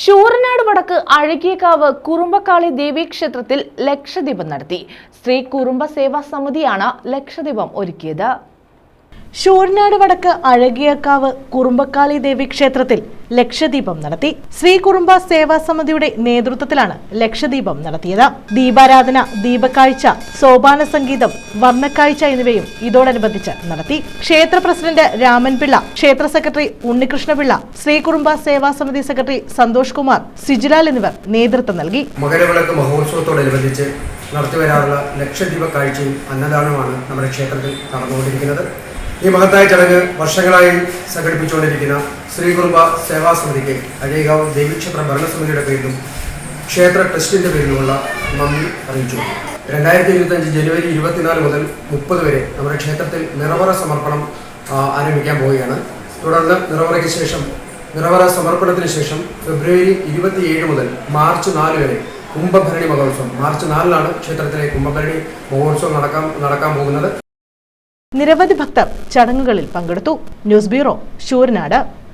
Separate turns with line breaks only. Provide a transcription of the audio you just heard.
ശൂരനാട് വടക്ക് അഴകിയക്കാവ് കുറുമ്പക്കാളി ദേവീക്ഷേത്രത്തിൽ ലക്ഷദീപം നടത്തി. ശ്രീ കുറുമ്പ സേവാ സമിതിയാണ് ലക്ഷദീപം ഒരുക്കിയത്. ശൂരനാട് വടക്ക് അഴകിയക്കാവ് കുറുമ്പക്കാളി ദേവി ക്ഷേത്രത്തിൽ ലക്ഷദീപം നടത്തി. ശ്രീ കുറുമ്പ സേവാ സമിതിയുടെ നേതൃത്വത്തിലാണ് ലക്ഷദീപം നടത്തിയത്. ദീപാരാധന, ദീപക്കാഴ്ച, സോപാന സംഗീതം, വർണ്ണക്കാഴ്ച എന്നിവയും ഇതോടനുബന്ധിച്ച് നടത്തി. ക്ഷേത്ര പ്രസിഡന്റ് രാമൻപിള്ള, ക്ഷേത്ര സെക്രട്ടറി ഉണ്ണികൃഷ്ണപിള്ള, ശ്രീ കുറുമ്പ സേവാ സമിതി സെക്രട്ടറി സന്തോഷ് കുമാർ, സിജിലാൽ എന്നിവർ നേതൃത്വം നൽകി.
മകരവിളക്ക് മഹോത്സവത്തോടനുബന്ധിച്ച് നടത്തിവരാറുള്ള ലക്ഷദീപ കാഴ്ചയും അന്നദാനവുമാണ് നമ്മുടെ ക്ഷേത്രത്തിൽ നടന്നുകൊണ്ടിരിക്കുന്നത്. ഈ മഹത്തായ ചടങ്ങ് വർഷങ്ങളായി സംഘടിപ്പിച്ചുകൊണ്ടിരിക്കുന്ന ശ്രീ കുറുമ്പ സേവാ സമിതിക്ക് അഴകിയക്കാവ് ദേവീക്ഷേത്ര ഭരണസമിതിയുടെ പേരിലും ക്ഷേത്ര ട്രസ്റ്റിന്റെ പേരിലുമുള്ള നന്ദി അറിയിച്ചു. 2025 ജനുവരി 24 മുതൽ 30 വരെ നമ്മുടെ ക്ഷേത്രത്തിൽ നിറവറ സമർപ്പണം ആരംഭിക്കാൻ പോവുകയാണ്. തുടർന്ന് നിറവറ സമർപ്പണത്തിന് ശേഷം ഫെബ്രുവരി 27 മുതൽ മാർച്ച് 4 വരെ കുംഭഭരണി മഹോത്സവം. മാർച്ച് 4-ലാണ് ക്ഷേത്രത്തിലെ കുംഭഭരണി മഹോത്സവം നടക്കാൻ പോകുന്നത്.
നിരവധി ഭക്തർ ചടങ്ങുകളിൽ പങ്കെടുത്തു. News bureau, Sooranad.